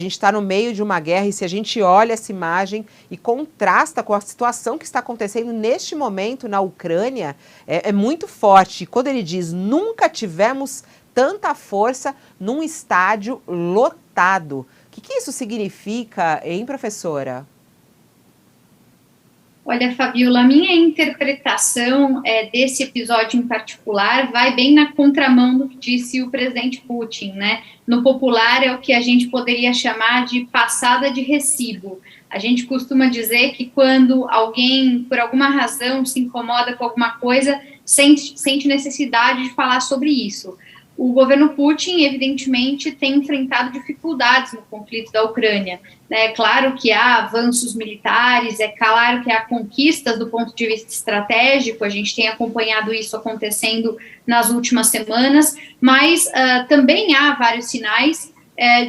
gente está no meio de uma guerra e se a gente olha essa imagem e contrasta com a situação que está acontecendo neste momento na Ucrânia, é muito forte. Quando ele diz, nunca tivemos tanta força num estádio lotado. O que isso significa, hein, professora? Olha, Fabiola, a minha interpretação desse episódio em particular vai bem na contramão do que disse o presidente Putin, né? No popular é o que a gente poderia chamar de passada de recibo. A gente costuma dizer que quando alguém, por alguma razão, se incomoda com alguma coisa, sente necessidade de falar sobre isso. O governo Putin, evidentemente, tem enfrentado dificuldades no conflito da Ucrânia. É claro que há avanços militares, é claro que há conquistas do ponto de vista estratégico, a gente tem acompanhado isso acontecendo nas últimas semanas, mas também há vários sinais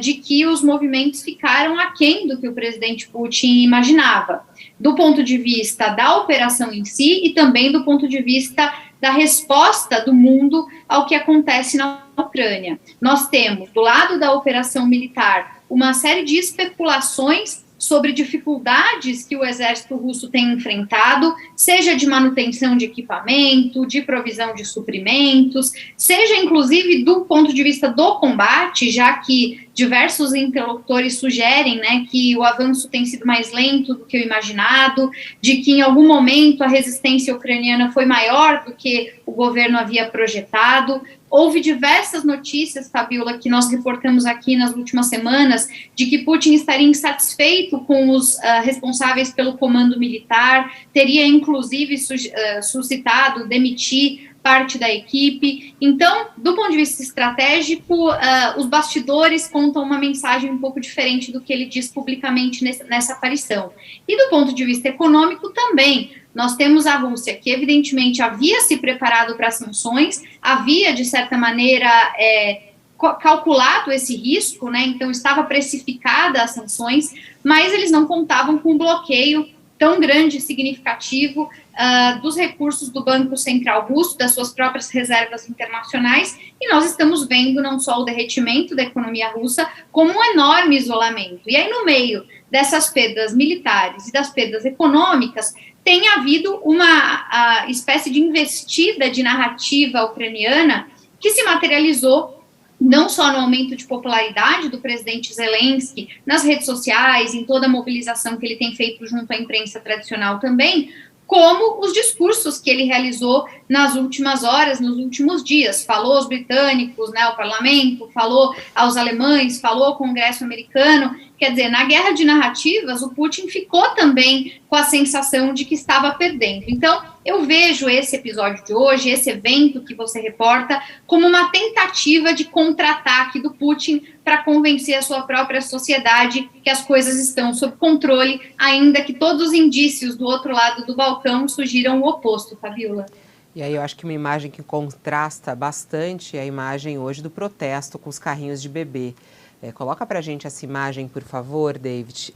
de que os movimentos ficaram aquém do que o presidente Putin imaginava, do ponto de vista da operação em si e também do ponto de vista da resposta do mundo ao que acontece na Ucrânia. Nós temos, do lado da operação militar, uma série de especulações sobre dificuldades que o exército russo tem enfrentado, seja de manutenção de equipamento, de provisão de suprimentos, seja inclusive do ponto de vista do combate, já que diversos interlocutores sugerem, né, que o avanço tem sido mais lento do que o imaginado, de que em algum momento a resistência ucraniana foi maior do que o governo havia projetado. Houve diversas notícias, Fabiola, que nós reportamos aqui nas últimas semanas, de que Putin estaria insatisfeito com os responsáveis pelo comando militar, teria inclusive suscitado demitir parte da equipe. Então, do ponto de vista estratégico, os bastidores contam uma mensagem um pouco diferente do que ele diz publicamente nessa aparição. E do ponto de vista econômico também, nós temos a Rússia, que evidentemente havia se preparado para as sanções, havia, de certa maneira, calculado esse risco, né? Então estava precificada as sanções, mas eles não contavam com um bloqueio tão grande e significativo dos recursos do Banco Central Russo, das suas próprias reservas internacionais, e nós estamos vendo não só o derretimento da economia russa, como um enorme isolamento. E aí, no meio dessas perdas militares e das perdas econômicas, tem havido uma espécie de investida de narrativa ucraniana que se materializou não só no aumento de popularidade do presidente Zelensky nas redes sociais, em toda a mobilização que ele tem feito junto à imprensa tradicional também, como os discursos que ele realizou nas últimas horas, nos últimos dias. Falou aos britânicos, né, ao parlamento, falou aos alemães, falou ao Congresso americano. Quer dizer, na guerra de narrativas, o Putin ficou também com a sensação de que estava perdendo. Então, eu vejo esse episódio de hoje, esse evento que você reporta, como uma tentativa de contra-ataque do Putin para convencer a sua própria sociedade que as coisas estão sob controle, ainda que todos os indícios do outro lado do balcão sugiram o oposto, Fabiola. E aí eu acho que uma imagem que contrasta bastante é a imagem hoje do protesto com os carrinhos de bebê. Coloca pra gente essa imagem, por favor, David.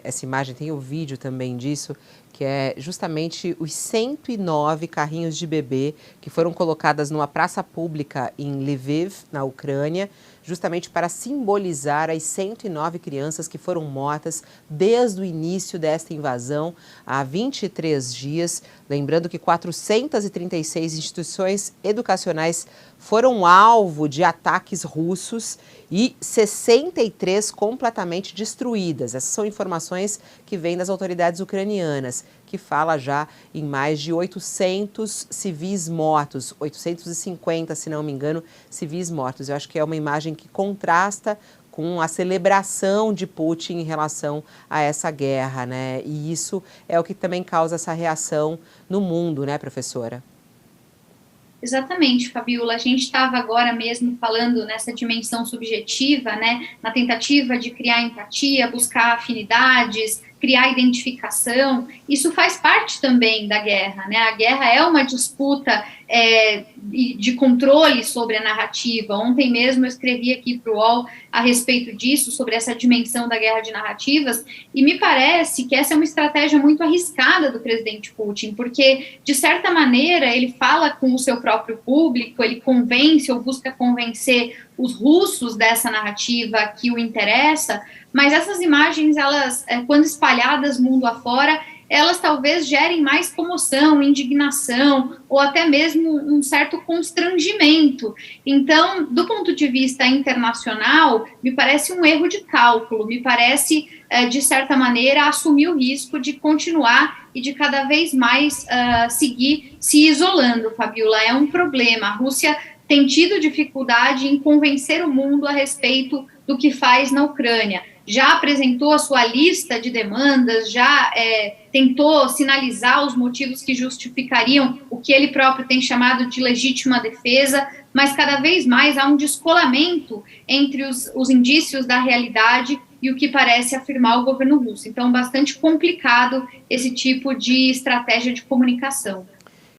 Essa imagem, tem o vídeo também disso, que é justamente os 109 carrinhos de bebê que foram colocadas numa praça pública em Lviv, na Ucrânia, justamente para simbolizar as 109 crianças que foram mortas desde o início desta invasão, há 23 dias. Lembrando que 436 instituições educacionais foram alvo de ataques russos e 63 completamente destruídas. Essas são informações que vêm das autoridades ucranianas, que fala já em mais de 800 civis mortos, 850, se não me engano, civis mortos. Eu acho que é uma imagem que contrasta com a celebração de Putin em relação a essa guerra, né? E isso é o que também causa essa reação no mundo, né, professora? Exatamente, Fabiola. A gente estava agora mesmo falando nessa dimensão subjetiva, né, na tentativa de criar empatia, buscar afinidades, criar identificação. Isso faz parte também da guerra, né? A guerra é uma disputa de controle sobre a narrativa. Ontem mesmo eu escrevi aqui para o UOL a respeito disso, sobre essa dimensão da guerra de narrativas, e me parece que essa é uma estratégia muito arriscada do presidente Putin, porque, de certa maneira, ele fala com o seu próprio público, ele convence ou busca convencer os russos dessa narrativa que o interessa, mas essas imagens, elas, quando espalhadas mundo afora, elas talvez gerem mais comoção, indignação, ou até mesmo um certo constrangimento. Então, do ponto de vista internacional, me parece um erro de cálculo, me parece, de certa maneira, assumir o risco de continuar e de cada vez mais seguir se isolando, Fabiola. É um problema. A Rússia tem tido dificuldade em convencer o mundo a respeito do que faz na Ucrânia. Já apresentou a sua lista de demandas, já tentou sinalizar os motivos que justificariam o que ele próprio tem chamado de legítima defesa, mas cada vez mais há um descolamento entre os indícios da realidade e o que parece afirmar o governo russo. Então, bastante complicado esse tipo de estratégia de comunicação.